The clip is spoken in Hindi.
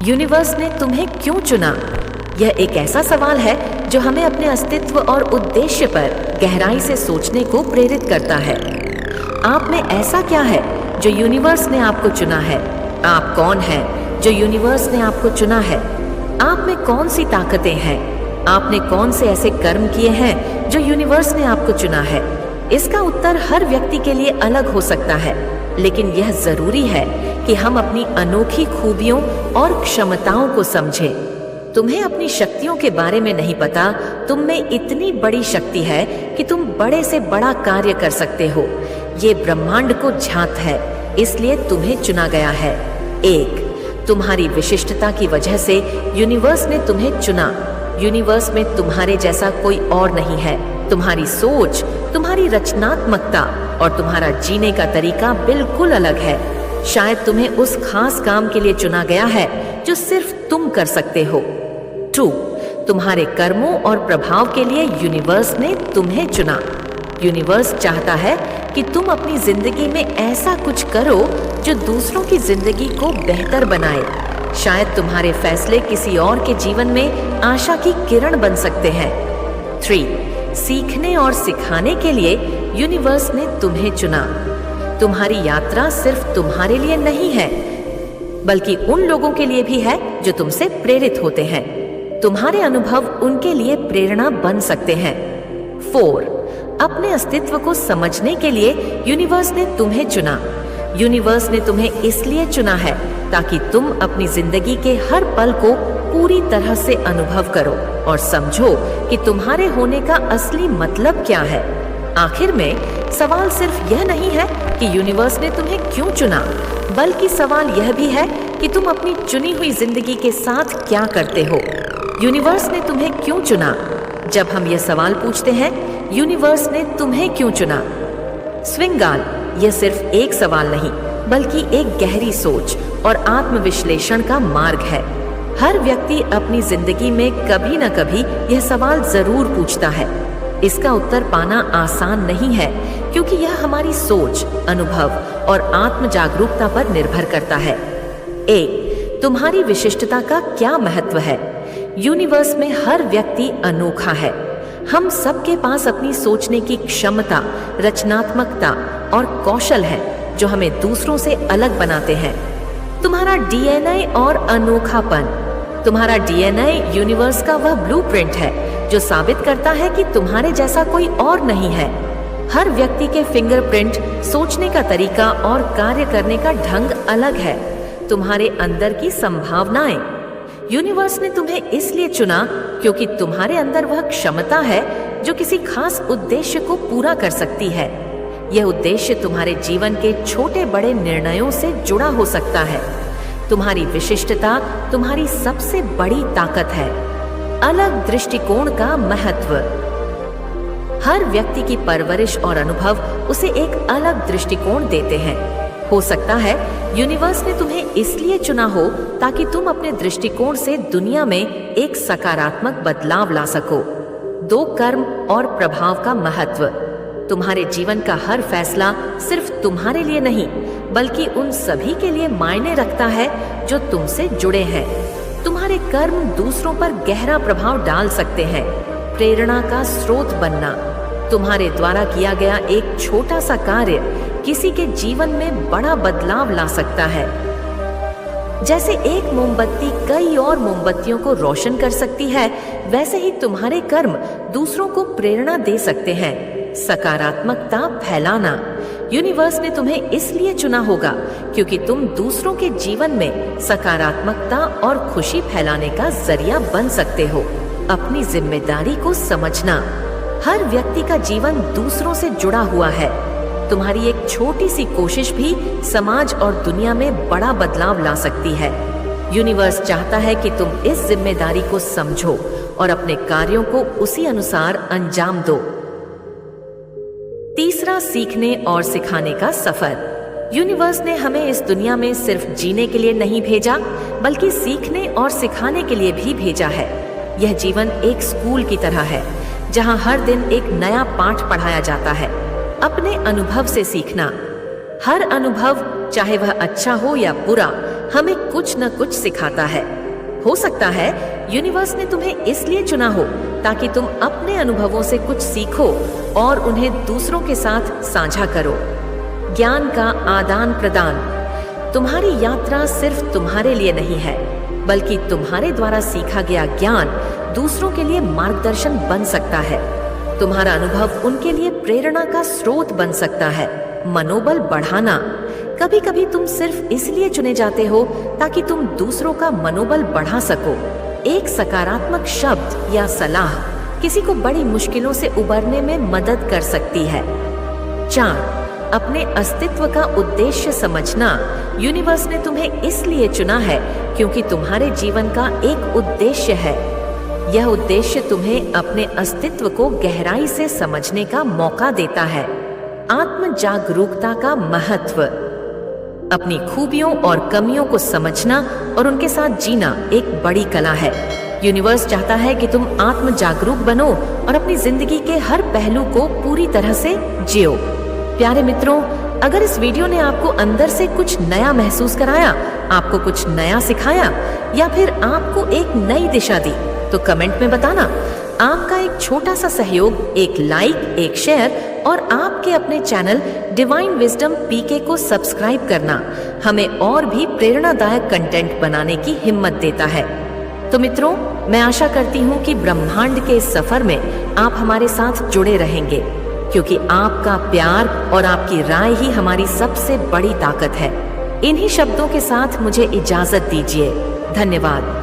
यूनिवर्स ने तुम्हें क्यों चुना? यह एक ऐसा सवाल है जो हमें अपने अस्तित्व और उद्देश्य पर गहराई से सोचने को प्रेरित करता है। आप में ऐसा क्या है जो यूनिवर्स ने आपको चुना है? आप कौन हैं जो यूनिवर्स ने आपको चुना है? आप में कौन सी ताकतें हैं? आपने कौन से ऐसे कर्म किए हैं जो यूनिवर्स ने आपको चुना है? इसका उत्तर हर व्यक्ति के लिए अलग हो सकता है, लेकिन यह जरूरी है कि हम अपनी अनोखी खूबियों और क्षमताओं को समझें। तुम्हें अपनी शक्तियों के बारे में नहीं पता, तुम में इतनी बड़ी शक्ति है कि तुम बड़े से बड़ा कार्य कर सकते हो। ये ब्रह्मांड को झांक है, इसलिए तुम्हें चुना गया है। 1. तुम्हारी विशिष्टता की वजह से यूनिवर्स ने तुम्हें चुना। यूनिवर्स में तुम्हारे जैसा कोई और नहीं है। तुम्हारी सोच, तुम्हारी रचनात्मकता और तुम्हारा जीने का तरीका बिल्कुल अलग है। शायद तुम्हें उस खास काम के लिए चुना गया है जो सिर्फ तुम कर सकते हो। 2. तुम्हारे कर्मों और प्रभाव के लिए यूनिवर्स ने तुम्हें चुना। यूनिवर्स चाहता है कि तुम अपनी जिंदगी में ऐसा कुछ करो जो दूसरों की जिंदगी को बेहतर बनाए। शायद तुम्हारे फैसले किसी और के जीवन में आशा की किरण बन सकते हैं। 3. सीखने और सिखाने के लिए यूनिवर्स ने तुम्हें चुना। तुम्हारी यात्रा सिर्फ तुम्हारे लिए नहीं है, बल्कि उन लोगों के लिए भी है जो तुमसे प्रेरित होते हैं। तुम्हारे अनुभव उनके लिए प्रेरणा बन सकते हैं। 4. अपने अस्तित्व को समझने के लिए यूनिवर्स ने तुम्हें चुना। यूनिवर्स ने तुम्हें इसलिए चुना है ताकि तुम अपनी जिंदगी के हर पल को पूरी तरह से अनुभव करो और समझो कि तुम्हारे होने का असली मतलब क्या है। आखिर में सवाल सिर्फ यह नहीं है कि यूनिवर्स ने तुम्हें क्यों चुना, बल्कि सवाल यह भी है कि तुम अपनी चुनी हुई जिंदगी के साथ क्या करते हो। यूनिवर्स ने तुम्हें क्यों चुना? जब हम यह सवाल पूछते हैं, यूनिवर्स ने तुम्हें क्यों चुना, स्विंगाल, यह सिर्फ एक सवाल नहीं, बल्कि एक गहरी सोच और आत्मविश्लेषण का मार्ग है। हर व्यक्ति अपनी जिंदगी में कभी न कभी यह सवाल जरूर पूछता है। इसका उत्तर पाना आसान नहीं है, क्योंकि यह हमारी सोच, अनुभव और आत्म जागरूकता पर निर्भर करता है। 1. तुम्हारी विशिष्टता का क्या महत्व है? यूनिवर्स में हर व्यक्ति अनोखा है। हम सबके पास अपनी सोचने की क्षमता, रचनात्मकता और कौशल है जो हमें दूसरों से अलग बनाते हैं। तुम्हारा डीएनए और अनोखापन, तुम्हारा डीएनए यूनिवर्स का वह ब्लूप्रिंट है जो साबित करता है कि तुम्हारे जैसा कोई और नहीं है। हर व्यक्ति के फिंगरप्रिंट, सोचने का तरीका और कार्य करने का ढंग अलग है। तुम्हारे अंदर की संभावनाएं, यूनिवर्स ने तुम्हें इसलिए चुना क्योंकि तुम्हारे अंदर वह क्षमता है जो किसी खास उद्देश्य को पूरा कर सकती है। यह उद्देश्य तुम्हारे जीवन के छोटे बड़े निर्णयों से जुड़ा हो सकता है। तुम्हारी विशिष्टता तुम्हारी सबसे बड़ी ताकत है। अलग दृष्टिकोण का महत्व, हर व्यक्ति की परवरिश और अनुभव उसे एक अलग दृष्टिकोण देते हैं। हो सकता है यूनिवर्स ने तुम्हें इसलिए चुना हो ताकि तुम अपने दृष्टिकोण से दुनिया में एक सकारात्मक बदलाव ला सको। 2. कर्म और प्रभाव का महत्व, तुम्हारे जीवन का हर फैसला सिर्फ तुम्हारे लिए नहीं, बल्कि उन सभी के लिए मायने रखता है जो तुमसे जुड़े हैं। तुम्हारे कर्म दूसरों पर गहरा प्रभाव डाल सकते हैं। प्रेरणा का स्रोत बनना, तुम्हारे द्वारा किया गया एक छोटा सा कार्य किसी के जीवन में बड़ा बदलाव ला सकता है। जैसे एक मोमबत्ती कई और मोमबत्तियों को रोशन कर सकती है, वैसे ही तुम्हारे कर्म दूसरों को प्रेरणा दे सकते हैं। सकारात्मकता फैलाना, यूनिवर्स ने तुम्हें इसलिए चुना होगा क्योंकि तुम दूसरों के जीवन में सकारात्मकता और खुशी फैलाने का जरिया बन सकते हो। अपनी जिम्मेदारी को समझना, हर व्यक्ति का जीवन दूसरों से जुड़ा हुआ है। तुम्हारी एक छोटी सी कोशिश भी समाज और दुनिया में बड़ा बदलाव ला सकती है। यूनिवर्स चाहता है कि तुम इस जिम्मेदारी को समझो और अपने कार्यों को उसी अनुसार अंजाम दो। 3. सीखने और सिखाने का सफर, यूनिवर्स ने हमें इस दुनिया में सिर्फ जीने के लिए नहीं भेजा, बल्कि सीखने और सिखाने के लिए भी भेजा है। यह जीवन एक स्कूल की तरह है, जहां हर दिन एक नया पाठ पढ़ाया जाता है। अपने अनुभव से सीखना, हर अनुभव, चाहे वह अच्छा हो या बुरा, हमें कुछ न कुछ सिखाता है। हो सकता है यूनिवर्स ने तुम्हें इसलिए चुना हो ताकि तुम अपने अनुभवों से कुछ सीखो और उन्हें दूसरों के साथ साझा करो। ज्ञान का आदान प्रदान। तुम्हारी यात्रा सिर्फ तुम्हारे लिए नहीं है, बल्कि तुम्हारे द्वारा सीखा गया ज्ञान दूसरों के लिए मार्गदर्शन बन सकता है। तुम्हारा अनुभव उनके लिए प्रेरणा का स्रोत बन सकता है। मनोबल बढ़ाना। कभी कभी तुम सिर्फ इसलिए चुने जाते हो ताकि तुम दूसरों का मनोबल बढ़ा सको। एक सकारात्मक शब्द या सलाह किसी को बड़ी मुश्किलों से उबरने में मदद कर सकती है। 4. अपने अस्तित्व का उद्देश्य समझना। यूनिवर्स ने तुम्हें इसलिए चुना है क्योंकि तुम्हारे जीवन का एक उद्देश्य है। यह उद्देश्य तुम्हें अपने अस्तित्व को गहराई से समझने का मौका देता है। आत्म जागरूकता का महत्व। अपनी खूबियों और कमियों को समझना और उनके साथ जीना एक बड़ी कला है। यूनिवर्स चाहता है कि तुम आत्म जागरूक बनो और अपनी जिंदगी के हर पहलू को पूरी तरह से जियो। प्यारे मित्रों, अगर इस वीडियो ने आपको अंदर से कुछ नया महसूस कराया, आपको कुछ नया सिखाया या फिर आपको एक नई दिशा दी, तो कमेंट में बताना। आपका एक छोटा सा सहयोग, एक लाइक, एक शेयर और आपके अपने चैनल डिवाइन विजडम पीके को सब्सक्राइब करना हमें और भी प्रेरणादायक कंटेंट बनाने की हिम्मत देता है। तो मित्रों, मैं आशा करती हूँ कि ब्रह्मांड के इस सफर में आप हमारे साथ जुड़े रहेंगे, क्योंकि आपका प्यार और आपकी राय ही हमारी सबसे बड़ी ताकत है। इन्हीं शब्दों के साथ मुझे इजाजत दीजिए। धन्यवाद।